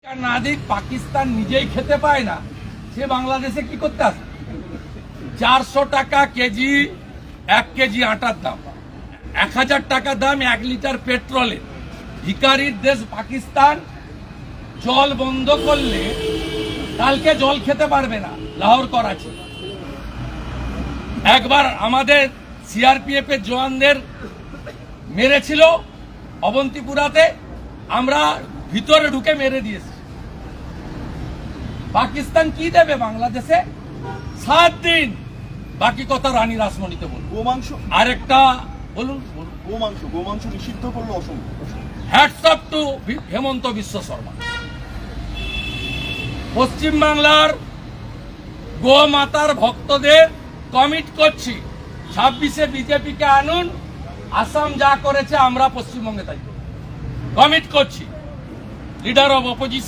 না দিক পাকিস্তান নিজেই খেতে পায় না, সে বাংলাদেশে কি করতে আসে? 400 টাকা কেজি 1 কেজি আটার দাম, 1000 টাকা দাম 1 লিটার পেট্রোলের। ভিখারির দেশ পাকিস্তান জল বন্ধ করলে কালকে জল খেতে পারবে না লাহোর করাচি। একবার আমাদের সিআরপিএফ এর জওয়ানদের মেরেছিল অবন্তিপুরাতে, আমরা ভিতরে ঢুকে মেরে দিয়েছি। পাকিস্তান কি দেবে বাংলাদেশে? 7 দিন। বাকি কথা রানী রাসমণিতে বলুন। গোমাংস আরেকটা বলুন। গোমাংস নিষিদ্ধ করলো অসম্ভব। হ্যাটস অফ টু হেমন্ত বিশ্ব শর্মা। পশ্চিমবাংলার গোমাতার ভক্তদের কমিট করছি, 26-এ বিজেপিকে আনুন, আসাম যা করেছে আমরা পশ্চিমবঙ্গে তাই কমিট করছি। Leader of opposition